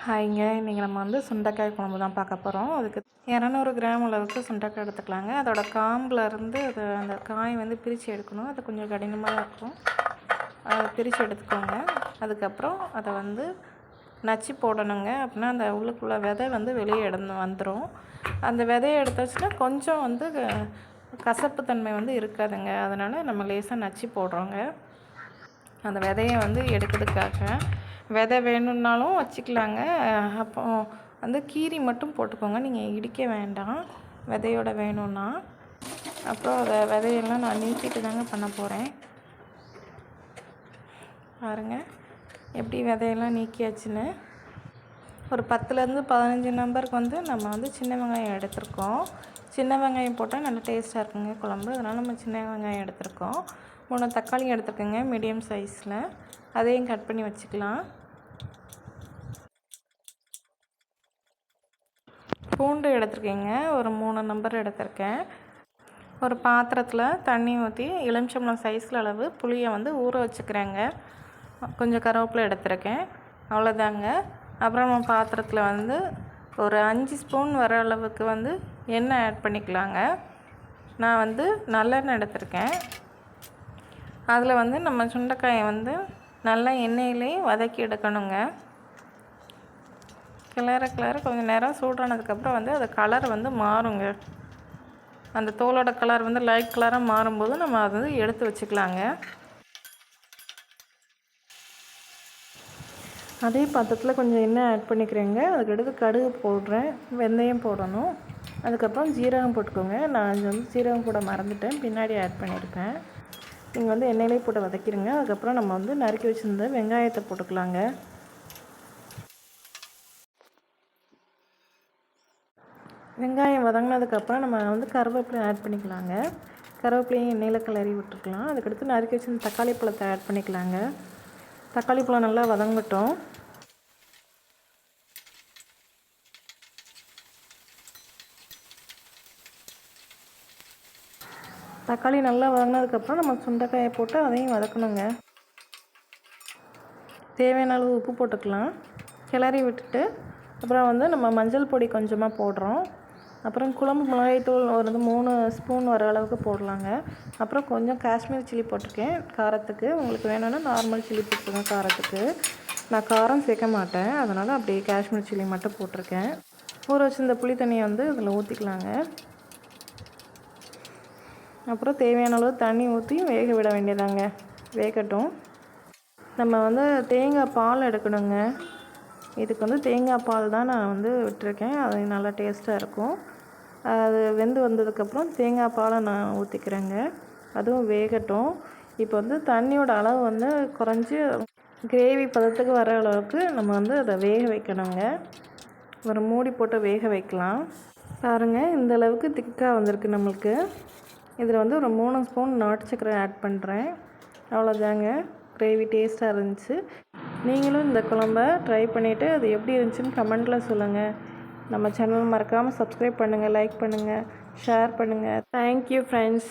ஹாய்ங்க. இன்றைக்கி நம்ம வந்து சுண்டைக்காய் குழம்பு தான் பார்க்க போகிறோம். அதுக்கு 200 கிராம் அளவுக்கு சுண்டைக்காய் எடுத்துக்கலாங்க. அதோட காம்புலேருந்து அந்த காய் வந்து பிரித்து எடுக்கணும். அது கொஞ்சம் கடினமாக இருக்கும். அதை பிரித்து எடுத்துக்கோங்க. அதுக்கப்புறம் அதை வந்து நச்சு போடணுங்க. அப்படின்னா அந்த உள்ளுக்குள்ளே விதை வந்து வெளியே வந்துடும். அந்த விதையை எடுத்தாச்சுன்னா கொஞ்சம் வந்து கசப்பு தன்மை வந்து இருக்காதுங்க. அதனால் நம்ம லேசாக நச்சு போடுறோங்க அந்த விதையை வந்து எடுக்கிறதுக்காக. விதை வேணும்னாலும் வச்சுக்கலாங்க. அப்போ வந்து கீரி மட்டும் போட்டுக்கோங்க, நீங்கள் இடிக்க வேண்டாம் விதையோட வேணும்னா. அப்புறம் அதை விதையெல்லாம் நான் நீக்கிட்டு தாங்க பண்ண போகிறேன். பாருங்கள் எப்படி விதையெல்லாம் நீக்கியாச்சுன்னு. ஒரு 10லேருந்து 15 நம்பருக்கு வந்து நம்ம வந்து சின்ன வெங்காயம் எடுத்திருக்கோம். சின்ன வெங்காயம் போட்டால் நல்லா டேஸ்ட்டாக இருக்குங்க குழம்பு. அதனால் நம்ம சின்ன வெங்காயம் எடுத்திருக்கோம். 3 தக்காளி எடுத்துக்கோங்க மீடியம் சைஸில். அதையும் கட் பண்ணி வச்சுக்கலாம். பூண்டு எடுத்துருக்கேங்க, ஒரு 3 நம்பர் எடுத்திருக்கேன். ஒரு பாத்திரத்தில் தண்ணி ஊற்றி எலுமிச்சம்பழம் சைஸில் அளவு புளியை வந்து ஊற வச்சுக்கிறேங்க. கொஞ்சம் கருவேப்பிலை எடுத்திருக்கேன், அவ்வளோதாங்க. அப்புறம் நம்ம பாத்திரத்தில் வந்து ஒரு 5 ஸ்பூன் வர அளவுக்கு வந்து எண்ணெய் ஆட் பண்ணிக்கலாங்க. நான் வந்து நல்லெண்ணெய் எடுத்திருக்கேன். அதில் வந்து நம்ம சுண்டைக்காயை வந்து நல்லா எண்ணெயிலே வதக்கி எடுக்கணுங்க. கிளற கொஞ்சம் நேரம் சூடானதுக்கப்புறம் வந்து அது கலர் வந்து மாறுங்க. அந்த தோலோட கலர் வந்து லைட் கலராக மாறும்போது நம்ம அதை வந்து எடுத்து வச்சுக்கலாங்க. அதே பாத்திரத்தில் கொஞ்சம் எண்ணெய் ஆட் பண்ணிக்கிறேங்க. அதுக்கடுத்து கடுகு போடுறேன், வெந்தயம் போடணும், அதுக்கப்புறம் ஜீரகம் போட்டுக்கோங்க. நான் வந்து ஜீரகம் போட மறந்துட்டேன், பின்னாடி ஆட் பண்ணியிருப்பேன். நீங்கள் வந்து எண்ணெயிலே போட்டு வதக்கிடுங்க. அதுக்கப்புறம் நம்ம வந்து நறுக்கி வச்சுருந்த வெங்காயத்தை போட்டுக்கலாங்க. வெங்காயம் வதங்கினதுக்கப்புறம் நம்ம வந்து கருவேப்பிலை ஆட் பண்ணிக்கலாங்க. கருவேப்பிலையும் எண்ணெயில் கிளறி விட்டுருக்கலாம். அதுக்கடுத்து நறுக்கி வச்சு தக்காளி பழத்தை ஆட் பண்ணிக்கலாங்க. தக்காளி பழம் நல்லா வதங்கட்டும். தக்காளி நல்லா வதங்கினதுக்கப்புறம் நம்ம சுண்டைக்காயை போட்டு அதையும் வதக்கணுங்க. தேவையான அளவு உப்பு போட்டுக்கலாம். கிளறி விட்டுட்டு அப்புறம் வந்து நம்ம மஞ்சள் பொடி கொஞ்சமாக போடுறோம். அப்புறம் குழம்பு மிளகாய்த்தூள் ஒரு 3 ஸ்பூன் வர அளவுக்கு போடலாங்க. அப்புறம் கொஞ்சம் காஷ்மீர் சில்லி போட்டிருக்கேன் காரத்துக்கு. உங்களுக்கு வேணும்னா நார்மல் சில்லி போட்டுருங்க காரத்துக்கு. நான் காரம் சேர்க்க மாட்டேன், அதனால் அப்படியே காஷ்மீர் சில்லி மட்டும் போட்டிருக்கேன். ஊற வச்சுருந்த புளி தண்ணியை வந்து இதில் ஊற்றிக்கலாங்க. அப்புறம் தேவையான அளவு தண்ணி ஊற்றி வேக விட வேண்டியதாங்க. வேகட்டும். நம்ம வந்து தேங்காய் பால் எடுக்கணுங்க. இதுக்கு வந்து தேங்காய் பால் தான் நான் வந்து விட்டுருக்கேன். அது நல்லா டேஸ்ட்டாக இருக்கும். அது வெந்து வந்ததுக்கப்புறம் தேங்காய் பாலை நான் ஊற்றிக்கிறேங்க. அதுவும் வேகட்டும். இப்போ வந்து தண்ணியோட அளவு வந்து குறைஞ்சி கிரேவி பதத்துக்கு வர அளவுக்கு நம்ம வந்து அதை வேக வைக்கணுங்க. ஒரு மூடி போட்டு வேக வைக்கலாம். பாருங்கள், இந்த அளவுக்கு திக்காக வந்திருக்கு நம்மளுக்கு. இதில் வந்து ஒரு 3 ஸ்பூன் நாட்டு சக்கரை ஆட் பண்ணுறேன். அவ்வளோதாங்க. கிரேவி டேஸ்ட்டாக இருந்துச்சு. நீங்களும் இந்த குழம்ப ட்ரை பண்ணிவிட்டு அது எப்படி இருந்துச்சுன்னு கமெண்ட்டில் சொல்லுங்கள். நம்ம சேனல் மறக்காமல் சப்ஸ்கிரைப் பண்ணுங்கள், லைக் பண்ணுங்கள், ஷேர் பண்ணுங்கள். Thank you friends.